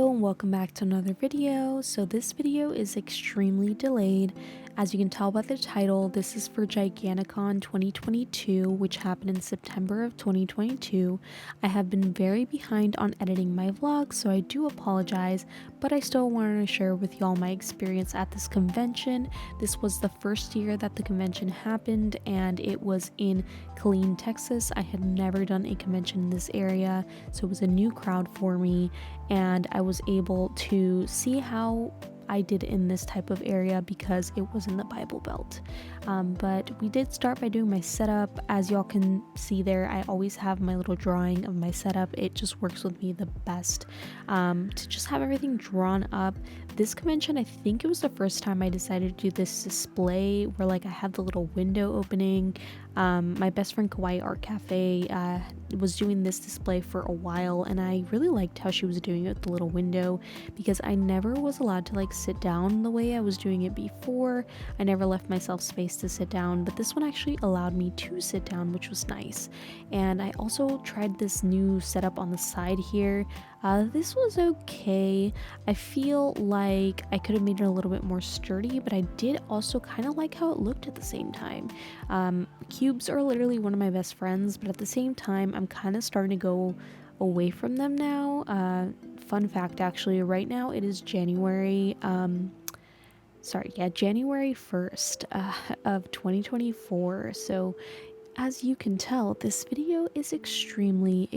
Hello and welcome back to another video. So this video is extremely delayed. As you can tell by the title, this is for Giganticon 2022, which happened in September of 2022. I have been very behind on editing my vlog, so I do apologize, but I still wanted to share with y'all my experience at this convention. This was the first year that the convention happened, and it was in Killeen, Texas. I had never done a convention in this area, so it was a new crowd for me, and I was able to see how I did in this type of area because it was in the Bible Belt. But we did start by doing my setup. As y'all can see there, I always have my little drawing of my setup. It just works with me the best to just have everything drawn up. This convention, I think it was the first time I decided to do this display where like I had the little window opening. My best friend Kawaii Art Cafe was doing this display for a while, and I really liked how she was doing it with the little window because I never was allowed to like sit down the way I was doing it before. I never left myself space to sit down, but this one actually allowed me to sit down, which was nice. And I also tried this new setup on the side here. This was okay. I feel like I could have made it a little bit more sturdy, but I did also kind of like how it looked at the same time. Cubes are literally one of my best friends, but at the same time, I'm kind of starting to go away from them now. Fun fact, actually, right now it is January 1st of 2024. So as you can tell, this video is extremely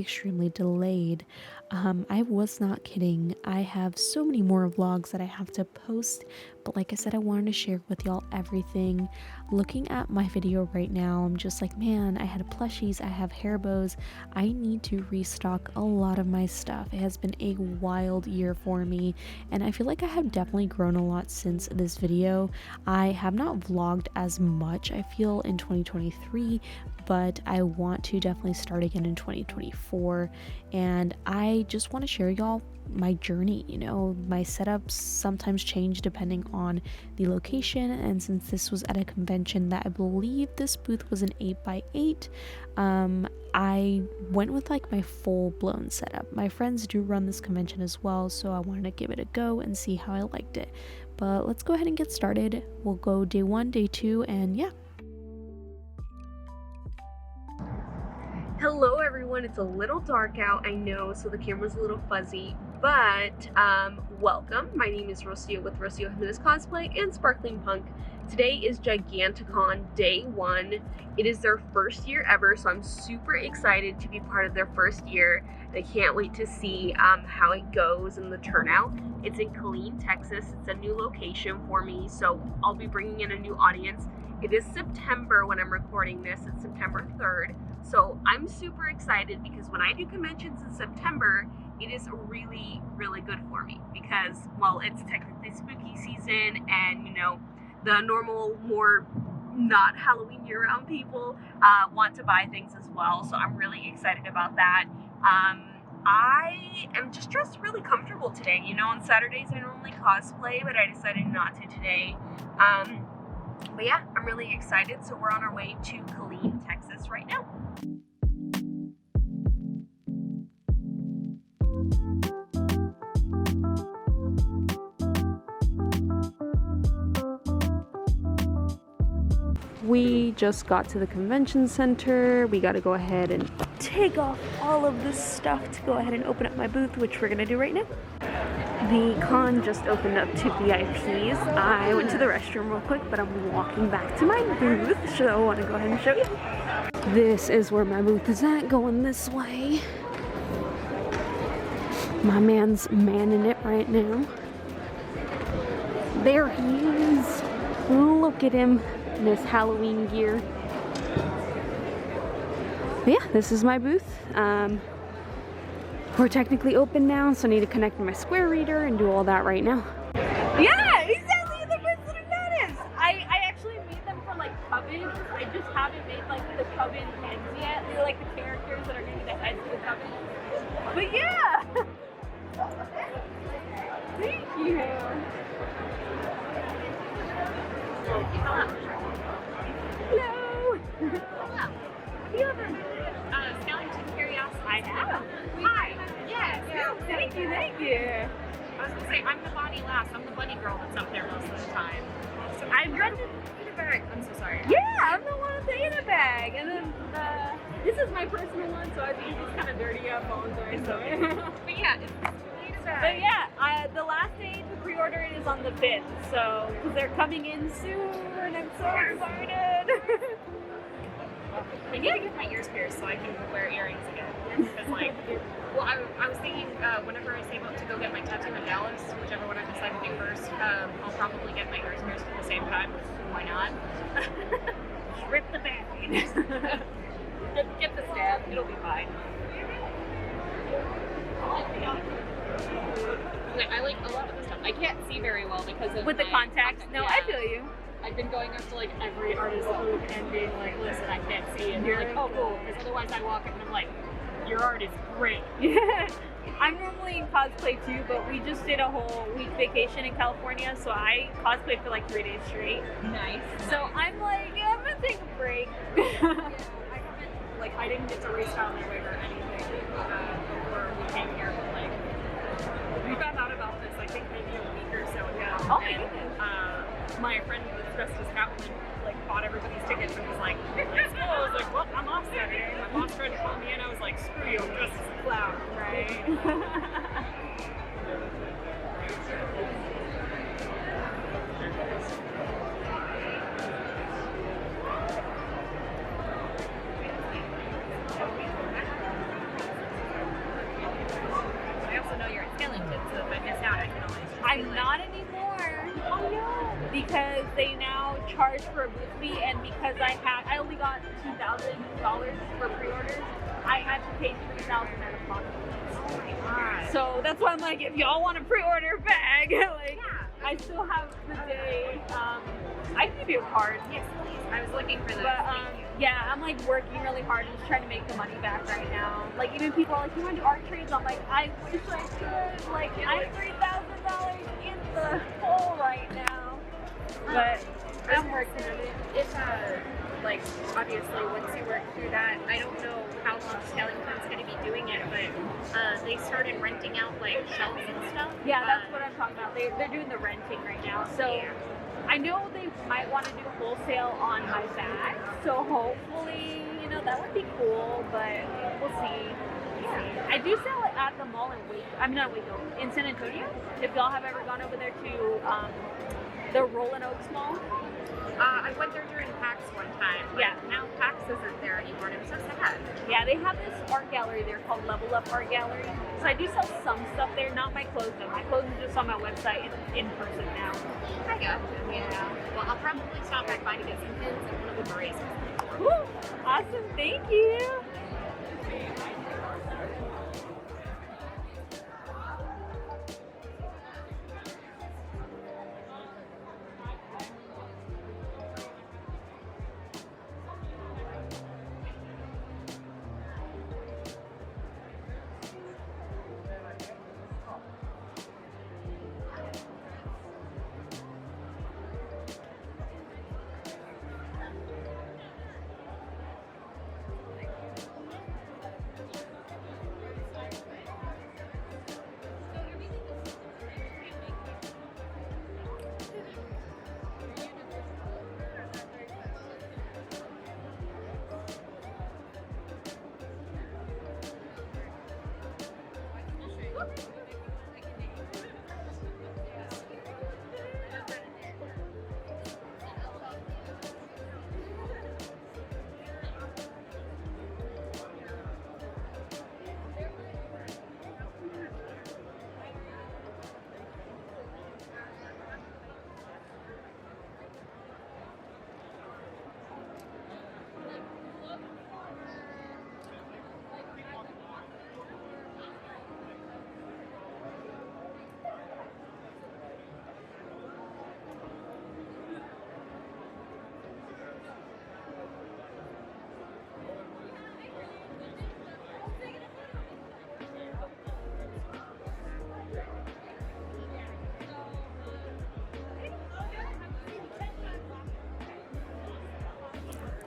delayed. I was not kidding. I have so many more vlogs that I have to post, but like I said, I wanted to share with y'all everything. Looking at my video right now, I'm just like, man, I had plushies, I have hair bows. I need to restock a lot of my stuff. It has been a wild year for me, and I feel like I have definitely grown a lot since this video. I have not vlogged as much, I feel, in 2023, but I want to definitely start again in 2024, and I just want to share y'all my journey. You know, my setups sometimes change depending on the location, and since this was at a convention that I believe this booth was an 8x8, I went with like my full-blown setup. My friends do run this convention as well, so I wanted to give it a go and see how I liked it. But let's go ahead and get started. We'll go day 1, day 2, and yeah. Hello everyone, it's a little dark out, I know, so the camera's a little fuzzy, but welcome. My name is Rocio with Rocio Jimenez Cosplay and Sparkling Punk. Today is Giganticon Day 1. It is their first year ever, so I'm super excited to be part of their first year. I can't wait to see how it goes and the turnout. It's in Killeen, Texas. It's a new location for me, so I'll be bringing in a new audience. It is September when I'm recording this. It's September 3rd. So I'm super excited because when I do conventions in September, it is really good for me because, well, it's technically spooky season, and you know, the normal, more not Halloween year-round people want to buy things as well. So I'm really excited about that. I am just dressed really comfortable today. You know, on Saturdays I normally cosplay, but I decided not to today. But yeah, I'm really excited. So we're on our way to Killeen, Texas right now. We just got to the convention center. We got to go ahead and take off all of this stuff to go ahead and open up my booth, which we're gonna do right now. The con just opened up to VIPs. I went to the restroom real quick, but I'm walking back to my booth, so I want to go ahead and show you. This is where my booth is at, going this way. My man's manning it right now. There he is. Look at him in his Halloween gear. But yeah, this is my booth. We're technically open now, so I need to connect my Square reader and do all that right now. Yeah, exactly the person who noticed. I actually made them for like covens. I just haven't made like the coven heads yet. They're like the characters that are gonna be the heads of the coven. But yeah. Thank you. Hello. Have you ever Skellington Curiosity? I have. Hi. Yes. Thank you. I was gonna say, I'm the body last. I'm the bunny girl that's up there most of the time. So I've you're been the in a bag. I'm so sorry. Yeah, I'm the one with the in a bag. And then this is my personal one, so I think it's kind of dirty. I apologize. So. But yeah, it's in a bag. But yeah, the last day to pre-order it is on the 5th, so because they're coming in soon, I'm so excited. I need to get my ears pierced so I can wear earrings again. Because like, well, I was thinking whenever I save up to go get my tattoo in Dallas, whichever one I decide to do first, I'll probably get my ears pierced at the same time. Why not? Rip the band-aid. Get the stab. It'll be fine. I like a lot of the stuff. I can't see very well because of With the my contacts. No, I yeah. feel you. I've been going up to like every artist booth and being like, listen, I can't see. And they're like, oh, cool. Because otherwise I walk up and I'm like, your art is great. Yeah. I'm normally in cosplay too, but we just did a whole week vacation in California, so I cosplayed for like 3 days straight. Nice. So I'm like, yeah, I'm gonna take a break. Yeah, I haven't, like, I didn't get to restyle my wig or anything before we came here, but like, we found out about this, I think maybe a week or so ago. Oh my and, goodness. my friend was dressed as Catwoman, like, bought everybody's tickets and was like, let's go. I was like, well, I'm off Saturday. My boss tried to call me in, I was like, screw you, I'm dressed as a clown. Right. I also know you're in Skellington, so if I miss out, I can always just I'm be like, not anymore. Oh no. Because they now charge for a booth fee, and because I only got $2,000 for pre-orders, I had to pay $3,000 out of pocket. oh my god. So that's why I'm like, if y'all want to pre-order a bag, like, Yeah. I still have the day. I can give you a card. Yes, please. I was looking for those. But Thank you. yeah, I'm like working really hard and just trying to make the money back right now. Like even people are like, you want to do art trades? I'm like, I wish I could. Like I'm $3,000 in the hole right now. But I'm working on it. It's like obviously once you work through that, I don't know how long Skellington's going to be doing it, but they started renting out like shelves and stuff. Yeah, that's what I'm talking about. They're doing the renting right now. So Yeah. I know they might want to do wholesale on my bag. So hopefully, that would be cool, but we'll see. Yeah. I do sell it at the mall in Waco, in San Antonio. If y'all have ever gone over there to the Rolling Oaks Mall. I went there during PAX one time. But Yeah. now PAX isn't there anymore, and I'm so sad. Yeah, they have this art gallery there called Level Up Art Gallery. So I do sell some stuff there, not my clothes though. My clothes are just on my website in person now. I got you. Yeah. Well, I'll probably stop by to get some pins and one of the berets. Woo! Awesome, thank you.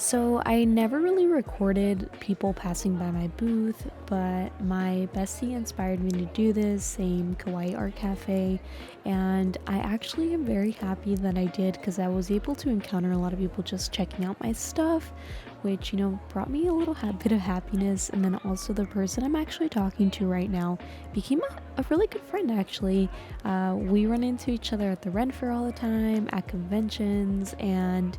So I never really recorded people passing by my booth, but my bestie inspired me to do this, same Kawaii Art Cafe, and I actually am very happy that I did because I was able to encounter a lot of people just checking out my stuff, which, brought me a little bit of happiness. And then also the person I'm actually talking to right now became a really good friend, actually. We run into each other at the Ren Fair all the time, at conventions, and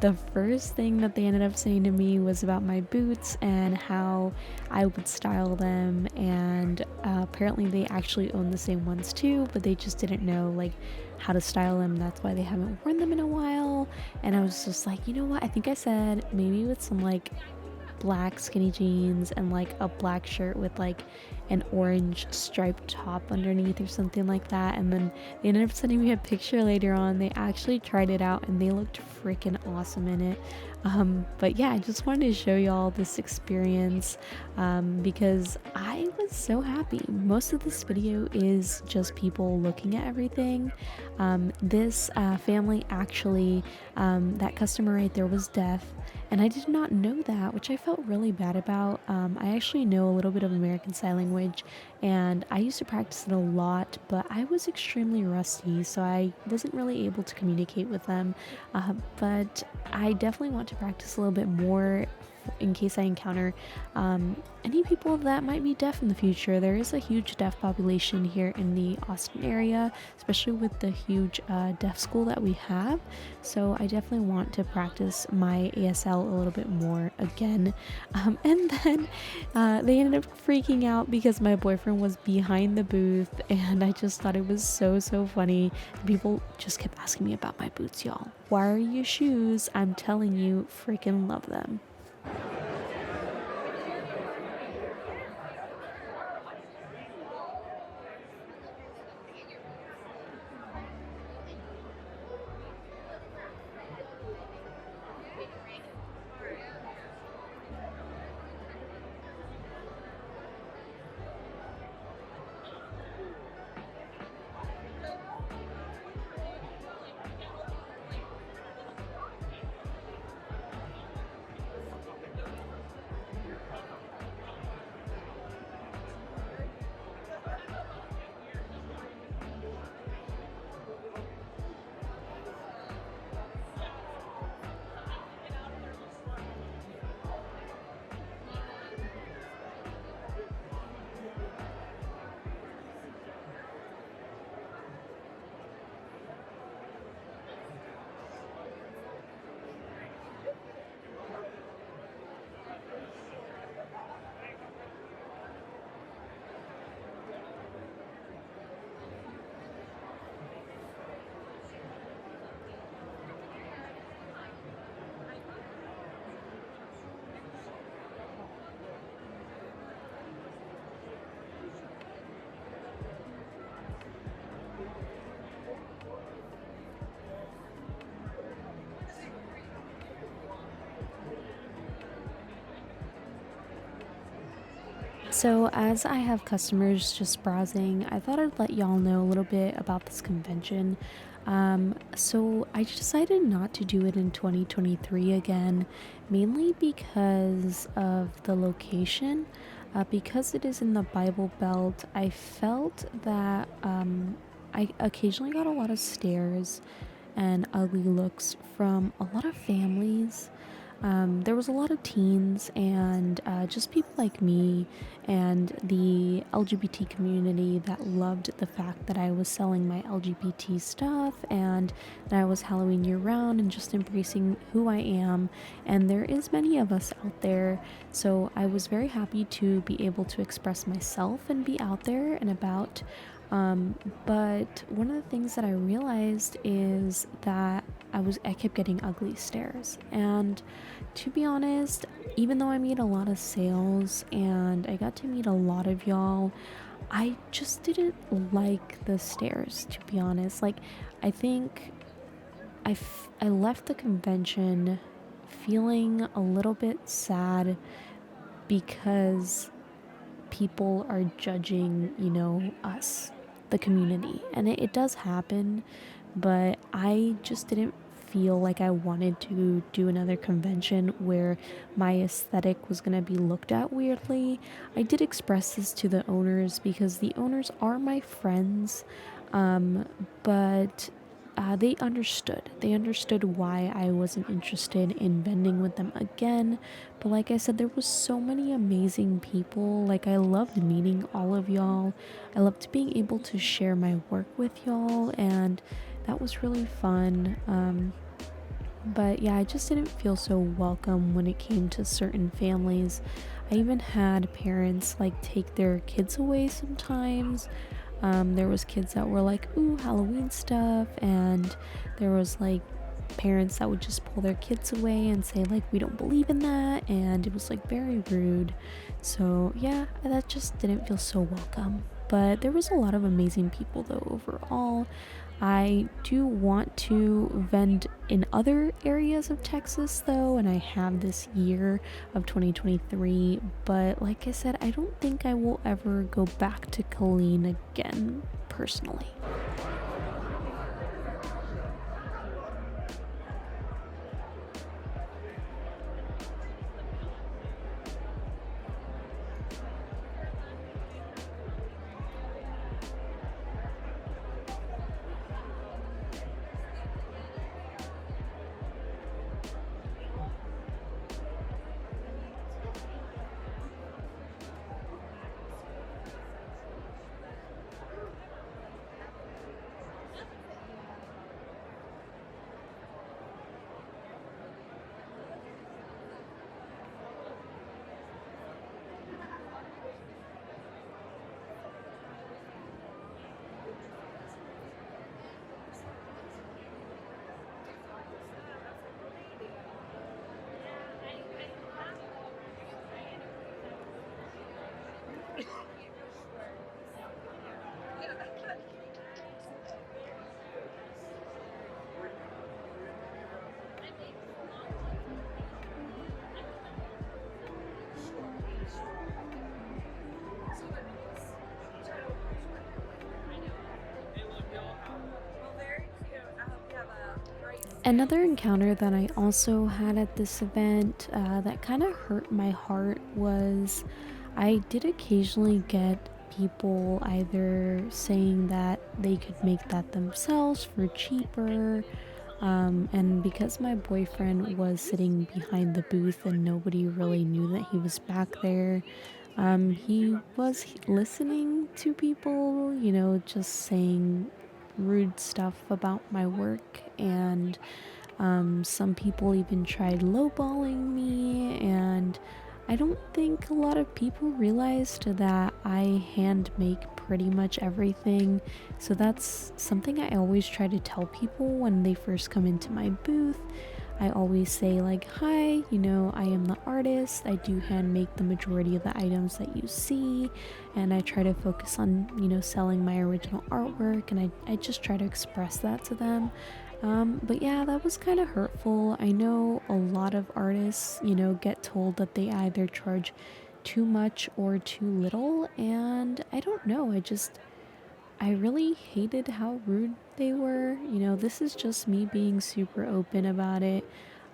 the first thing that they ended up saying to me was about my boots and how I would style them. And apparently, they actually own the same ones too, but they just didn't know like how to style them. That's why they haven't worn them in a while. And I was just like, you know what? I think I said maybe with some like black skinny jeans and like a black shirt with like an orange striped top underneath or something like that. And then they ended up sending me a picture later on. They actually tried it out and they looked freaking awesome in it. But yeah, I just wanted to show y'all this experience because I was so happy. Most of this video is just people looking at everything. This family actually, that customer right there was deaf, and I did not know that, which I felt really bad about. I actually know a little bit of American Sign Language, and I used to practice it a lot, but I was extremely rusty, so I wasn't really able to communicate with them. But I definitely want to practice a little bit more in case I encounter any people that might be deaf in the future. There is a huge deaf population here in the Austin area, especially with the huge deaf school that we have. So I definitely want to practice my ASL a little bit more again. And then they ended up freaking out because my boyfriend was behind the booth, and I just thought it was so funny. People just kept asking me about my boots, y'all. Why are you shoes? I'm telling you, freaking love them. So, as I have customers just browsing, I thought I'd let y'all know a little bit about this convention. So I decided not to do it in 2023 again, mainly because of the location. Because it is in the Bible Belt, I felt that I occasionally got a lot of stares and ugly looks from a lot of families. There was a lot of teens and just people like me and the LGBT community that loved the fact that I was selling my LGBT stuff and that I was Halloween year round and just embracing who I am. And there is many of us out there, so I was very happy to be able to express myself and be out there and about. But one of the things that I realized is that I kept getting ugly stares. And to be honest, even though I made a lot of sales and I got to meet a lot of y'all, I just didn't like the stares, to be honest. Like, I think I left the convention feeling a little bit sad because people are judging, us, the community. And it does happen, but I just didn't feel like I wanted to do another convention where my aesthetic was going to be looked at weirdly. I did express this to the owners because the owners are my friends, um, but they understood. They understood why I wasn't interested in vending with them again. But like I said, there was so many amazing people. Like I loved meeting all of y'all. I loved being able to share my work with y'all, and that was really fun. But yeah, I just didn't feel so welcome when it came to certain families. I even had parents like take their kids away sometimes. There was kids that were like, ooh, Halloween stuff, and there was like parents that would just pull their kids away and say like, we don't believe in that, and it was like very rude. So yeah, that just didn't feel so welcome. But there was a lot of amazing people though overall. I do want to vend in other areas of Texas though, and I have this year of 2023, but like I said, I don't think I will ever go back to Killeen again personally. Another encounter that I also had at this event that kind of hurt my heart was I did occasionally get people either saying that they could make that themselves for cheaper. And because my boyfriend was sitting behind the booth and nobody really knew that he was back there, he was listening to people, just saying rude stuff about my work, and some people even tried lowballing me, and I don't think a lot of people realized that I hand make pretty much everything. So that's something I always try to tell people when they first come into my booth. I always say like, hi, I am the artist. I do hand make the majority of the items that you see, and I try to focus on, selling my original artwork, and I just try to express that to them. But yeah, that was kind of hurtful. I know a lot of artists, get told that they either charge too much or too little, and I don't know. I really hated how rude they were. This is just me being super open about it.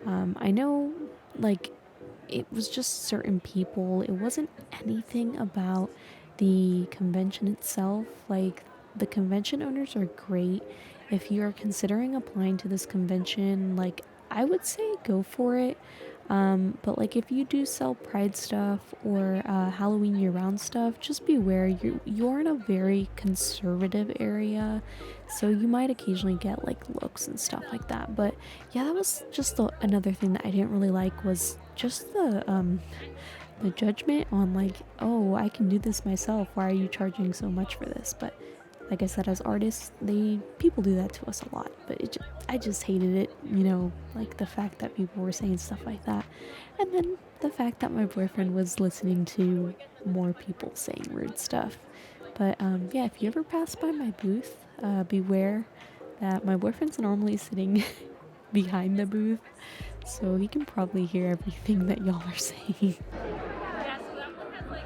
I know, like, it was just certain people. It wasn't anything about the convention itself. Like, the convention owners are great. If you're considering applying to this convention, like, I would say go for it. But like if you do sell Pride stuff or Halloween year-round stuff, just beware. You're in a very conservative area, so you might occasionally get like looks and stuff like that. But yeah, that was just another thing that I didn't really like was just the judgment on like, oh, I can do this myself. Why are you charging so much for this? But like I said, as artists, people do that to us a lot. But I just hated it, like the fact that people were saying stuff like that, and then the fact that my boyfriend was listening to more people saying rude stuff. But yeah, if you ever pass by my booth, beware that my boyfriend's normally sitting behind the booth, so he can probably hear everything that y'all are saying. Yeah, so that one has like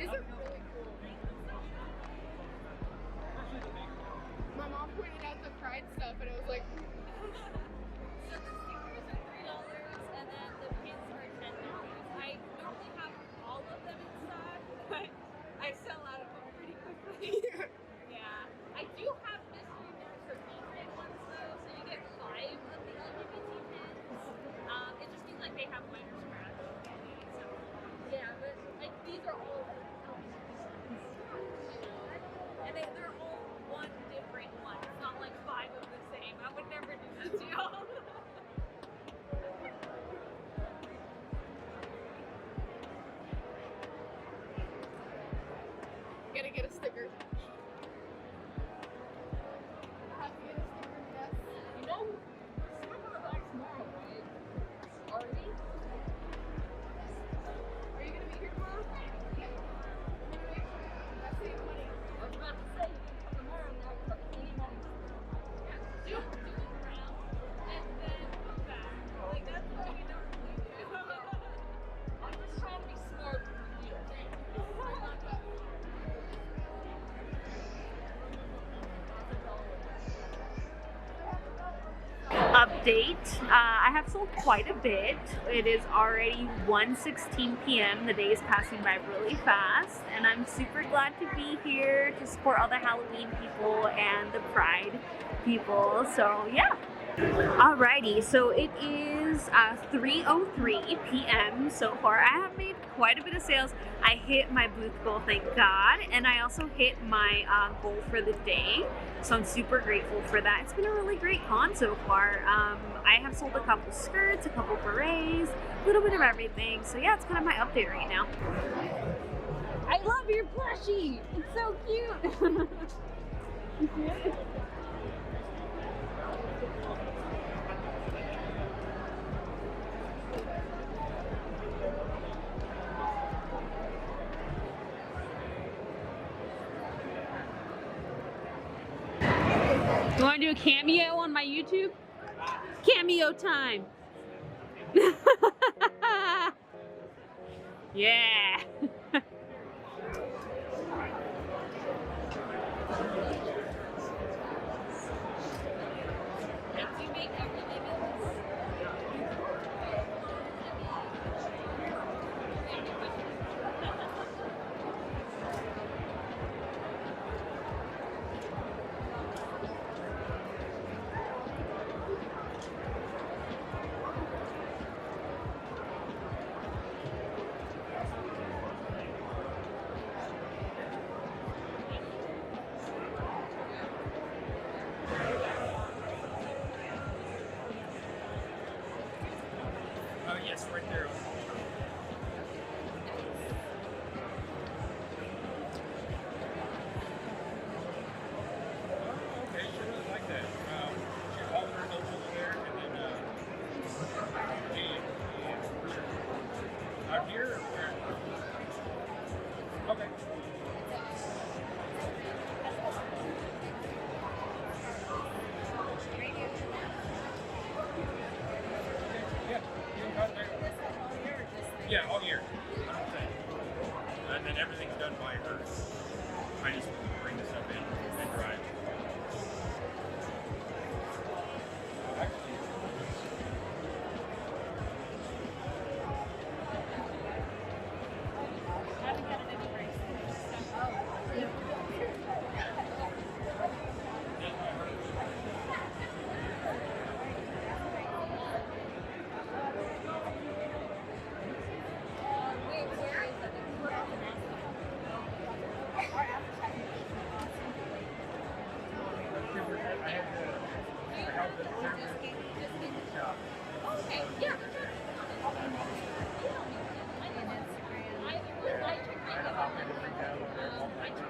Is it really cool? My mom pointed out the Pride stuff and it was like, So the stickers are $3 and then the pins are $10. I normally have all of them in stock, but I sell out of them pretty quickly. Yeah. I do have mystery pins for pink ones though, so you get 5 of the LGBT pins. It just means like they have minor scratch. So yeah, but like these are all and they're all one different one. It's not like 5 of the same. I would never do that to y'all. gotta get a sticker. I have to get a sticker, yes. You know, we're gonna go back tomorrow, right? Already? Are you gonna be here tomorrow? That's the money. I was about to say, you can come tomorrow and now we're fucking money. Yeah, do it around and then come back. Like, that's what we normally do. I'm just trying to be smart with you. Update. I have sold quite a bit. It is already 1:16 p.m. The day is passing by really fast, and I'm super glad to be here to support all the Halloween people and the Pride people. So yeah. Alrighty, so it is 3:03 p.m. so far. I have made quite a bit of sales. I hit my booth goal, thank God, and I also hit my goal for the day. So I'm super grateful for that. It's been a really great con so far. I have sold a couple skirts, a couple berets, a little bit of everything. So yeah, it's kind of my update right now. I love your plushie. It's so cute. You want to do a cameo on my YouTube? Cameo time. Yeah. Do you make everything else? Yes, right there. Oh, okay, she really like that. She all her notes over there, and then yeah, for sure. Out here, or where? Okay. Yeah, you can contact her. Yeah, all year. 100%. And then everything's done by her. I just bring the stuff in and drive. Actually,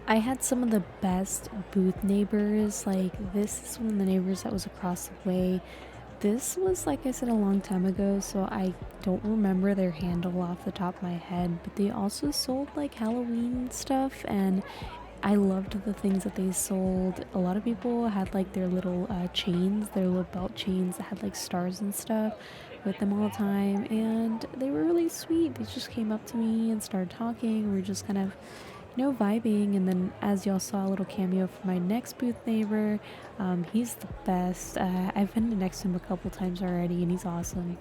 I had some of the best booth neighbors. Like, this is one of the neighbors that was across the way. This was, like I said, a long time ago, so I don't remember their handle off the top of my head, but they also sold like Halloween stuff, and I loved the things that they sold. A lot of people had like their little chains, their little belt chains that had like stars and stuff with them all the time, and they were really sweet. They just came up to me and started talking. We were just kind of, vibing. And then, as y'all saw, a little cameo from my next booth neighbor. He's the best. I've been next to him a couple times already, and he's awesome.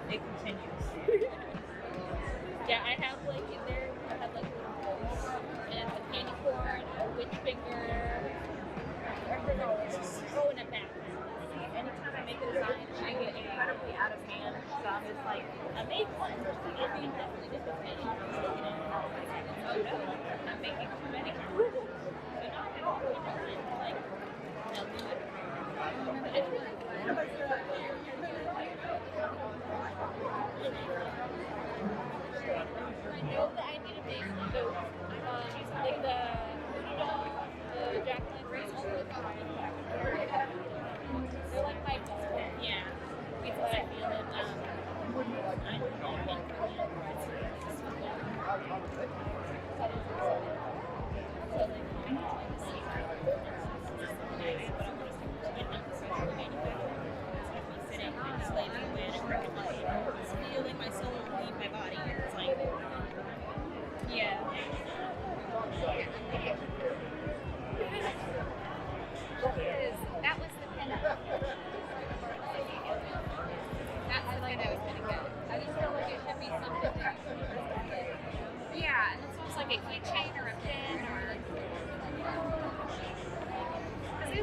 It continues. Yeah, I have like in there, I have like little bows and a candy corn, a witch finger, oh, and a bat. Anytime I make a design, I get incredibly out of hand. So I'm just like, I made one. I can definitely did this thing. Oh no, I'm making too many. So now I have to design. Like, I'll do it. I know that I need a base to go.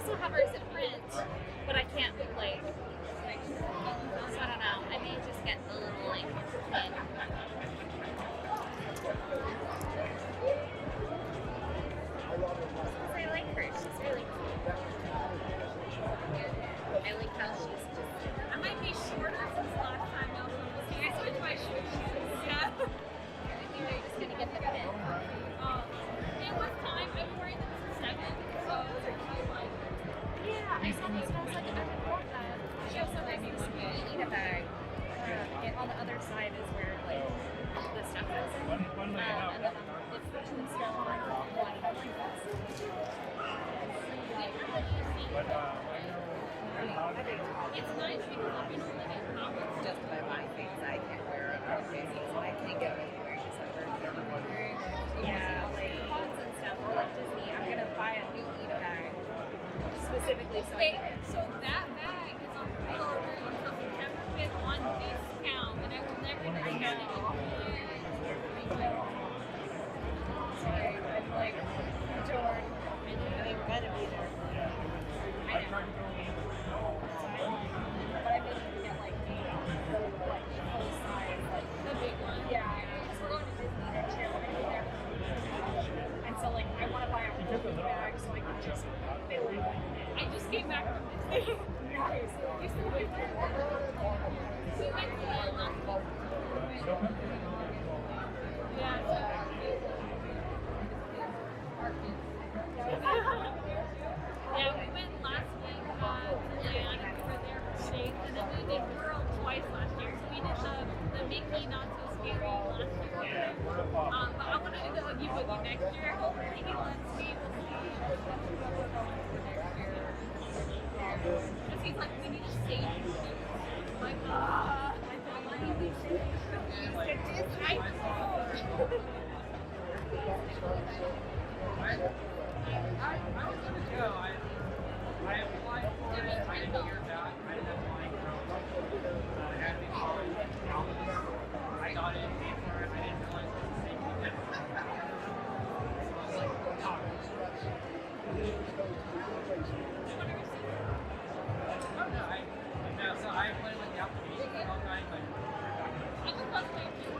still have hers in print, but I can't like. So I don't know. I may just get the little like pin. I like her. She's really cool. I like how she's just. I might be shorter since last time I was see. I switched my short shoes. Yeah. I think they're just gonna get the pin. It was time. I've been wearing them since 7, so it was like. Yeah, I saw these and I was like, I would want that. She also has this Lita bag. And on the other side is where like the stuff goes in. And then it's the two stone one. It's nice because I'm gonna live in Congress. Just by my things, I can't wear it on Christmas, and I can't go anywhere December. Yeah, like pots and stuff, or like Disney. I'm gonna buy a new Lita bag specifically so I can. So that bag is on sale until September 5th on discount, and I will never get it. Sorry, I'm like, George. I mean, we're gonna be there. I know. But I think we get like the like full size, like the big one. Yeah, because we're going to Disney next year. We're gonna be there. And so like I want to buy a whole bag so I can just fill it. I just came back from Disney. Nice. We went to last week. Yeah. Yeah, we went last week to land. We were there for shades, and then we did World twice last year. So we did the Mickey Not So Scary last year. But I want to do the Oogie Boogie next year. Hopefully he lets me. We'll see. Next year. Because he's like, we need a stage. I'm like, I don't want to be staged. I know. I was gonna go. I applied for it. I didn't hear back. I ended up applying for I had to be following I got in, paid for it. I didn't realize it was the same weekend. So I was like, oh. Oh no, so I applied like the application and all kinds, but I'm a cosplayer too.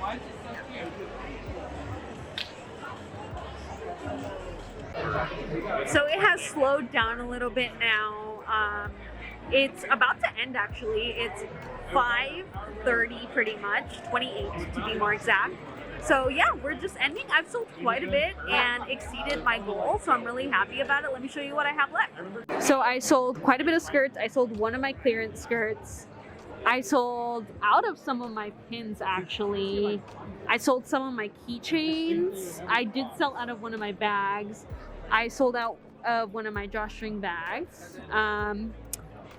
Why is it so cute? So it has slowed down a little bit now. It's about to end actually. It's 5:30 pretty much, 28 to be more exact. So yeah, we're just ending. I've sold quite a bit and exceeded my goal, so I'm really happy about it. Let me show you what I have left. So I sold quite a bit of skirts. I sold one of my clearance skirts. I sold out of some of my pins actually. I sold some of my keychains. I did sell out of one of my bags. I sold out of one of my drawstring bags.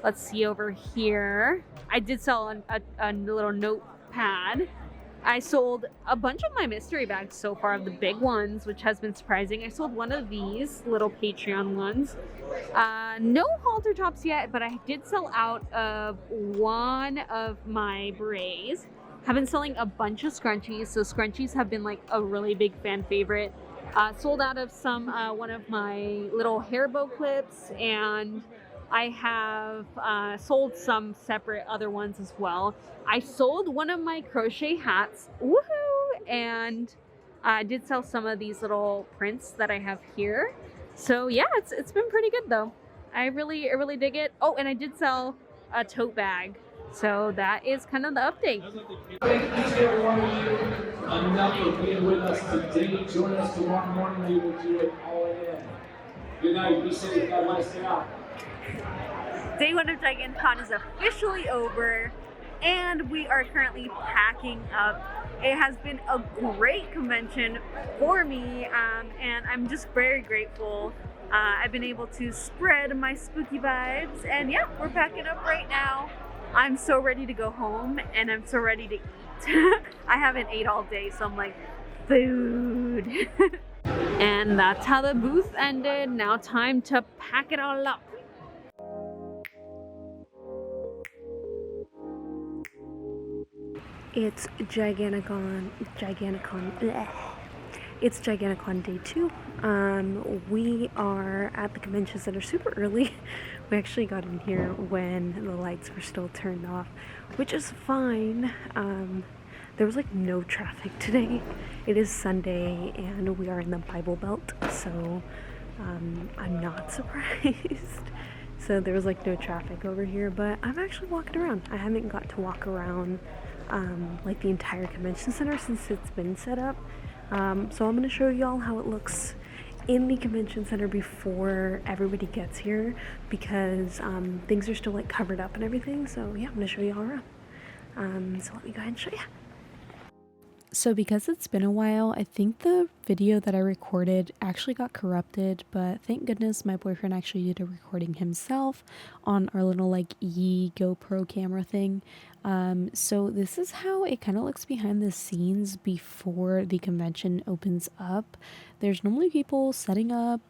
Let's see over here. I did sell a little notepad. I sold a bunch of my mystery bags so far, of the big ones, which has been surprising. I sold one of these little Patreon ones. No halter tops yet, but I did sell out of one of my berets. Have been selling a bunch of scrunchies, so scrunchies have been like a really big fan favorite. Sold out of some one of my little hair bow clips, and I have sold some separate other ones as well. I sold one of my crochet hats, woohoo! And I did sell some of these little prints that I have here. So yeah, it's been pretty good though. I really dig it. Oh, and I did sell a tote bag. So that is kind of the update. Thank each and every one of you enough for being with us today. Join us tomorrow morning. We will do it all in. Good night. Be safe. God bless you out. Day one of Giganticon is officially over, and we are currently packing up. It has been a great convention for me, and I'm just very grateful. I've been able to spread my spooky vibes, and yeah, we're packing up right now. I'm so ready to go home, and I'm so ready to eat. I haven't ate all day, so I'm like, food. And that's how the booth ended. Now time to pack it all up. It's Giganticon, bleh. It's Giganticon day 2. We are at the convention center super early. We actually got in here when the lights were still turned off, which is fine. There was like no traffic today. It is Sunday and we are in the Bible Belt, so I'm not surprised. So there was like no traffic over here, but I'm actually walking around. I haven't got to walk around like the entire convention center since it's been set up. So I'm going to show y'all how it looks in the convention center before everybody gets here, because things are still like covered up and everything. So yeah, I'm going to show y'all around. So let me go ahead and show you. So because it's been a while, I think the video that I recorded actually got corrupted, but thank goodness my boyfriend actually did a recording himself on our little like GoPro camera thing. So this is how it kind of looks behind the scenes before the convention opens up. There's normally people setting up,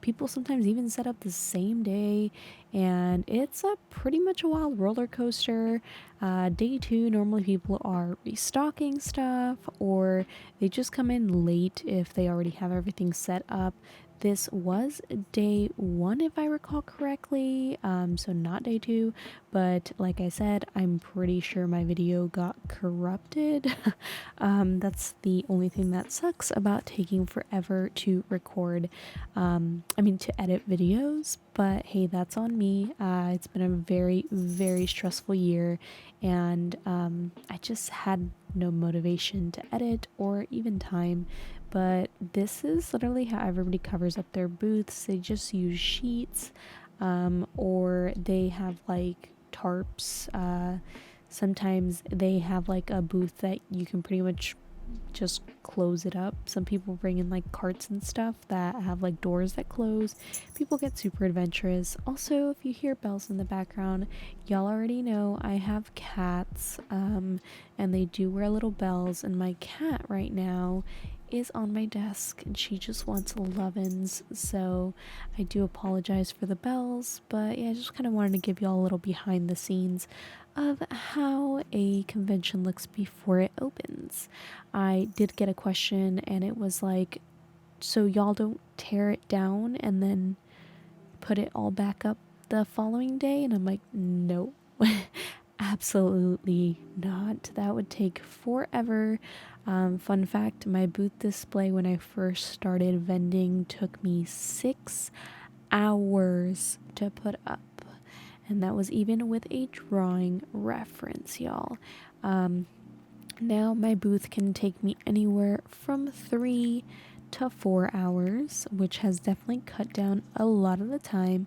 people sometimes even set up the same day, and it's a pretty much a wild roller coaster. Day 2, normally people are restocking stuff, or they just come in late if they already have everything set up. This was day 1 if I recall correctly, so not day 2, but like I said, I'm pretty sure my video got corrupted. That's the only thing that sucks about taking forever to record, to edit videos, but hey, that's on me. It's been a very stressful year, and I just had no motivation to edit or even time. But this is literally how everybody covers up their booths. They just use sheets, or they have like tarps. Sometimes they have like a booth that you can pretty much just close it up. Some people bring in like carts and stuff that have like doors that close. People get super adventurous. Also, if you hear bells in the background, y'all already know I have cats, and they do wear little bells, and my cat right now is on my desk and she just wants lovin's, so I do apologize for the bells, but yeah, I just kind of wanted to give y'all a little behind the scenes of how a convention looks before it opens. I did get a question and it was like, so y'all don't tear it down and then put it all back up the following day? And I'm like, no. Absolutely not. That would take forever. Fun fact, my booth display when I first started vending took me 6 hours to put up. And that was even with a drawing reference, y'all. Now my booth can take me anywhere from 3 to 4 hours, which has definitely cut down a lot of the time.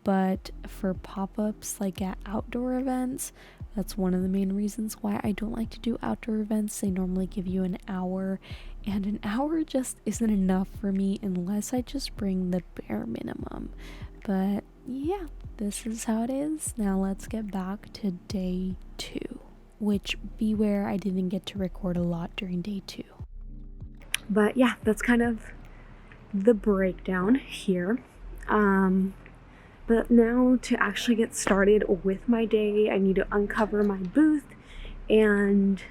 But for pop-ups like at outdoor events, that's one of the main reasons why I don't like to do outdoor events. They normally give you an hour, and an hour just isn't enough for me unless I just bring the bare minimum. But yeah, this is how it is. Now let's get back to day 2, which beware, I didn't get to record a lot during day 2. But yeah, that's kind of the breakdown here. But now to actually get started with my day, I need to uncover my booth, and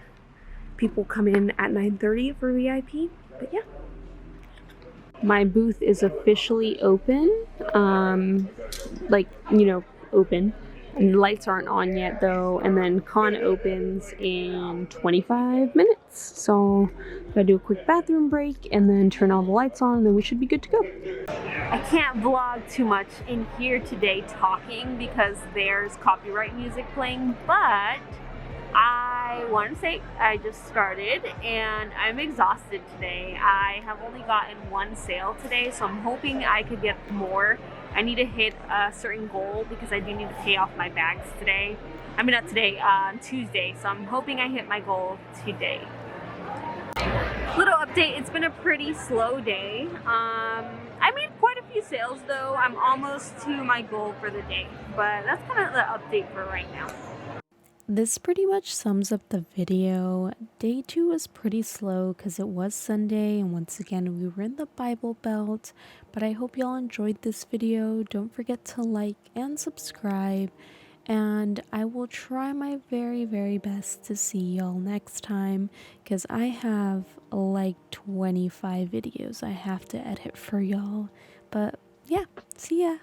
people come in at 9:30 for VIP. But yeah, my booth is officially open. Open. And the lights aren't on yet though, and then con opens in 25 minutes. So gotta do a quick bathroom break and then turn all the lights on, and then we should be good to go. I can't vlog too much in here today talking because there's copyright music playing, but I want to say I just started and I'm exhausted today. I have only gotten 1 sale today, so I'm hoping I could get more. I need to hit a certain goal because I do need to pay off my bags today. I mean, not today, Tuesday. So I'm hoping I hit my goal today. Little update, it's been a pretty slow day. I made quite a few sales though. I'm almost to my goal for the day, but that's kind of the update for right now. This pretty much sums up the video. Day 2 was pretty slow because it was Sunday, and once again we were in the Bible Belt. But I hope y'all enjoyed this video. Don't forget to like and subscribe, and I will try my very, very best to see y'all next time because I have like 25 videos I have to edit for y'all. But yeah, see ya!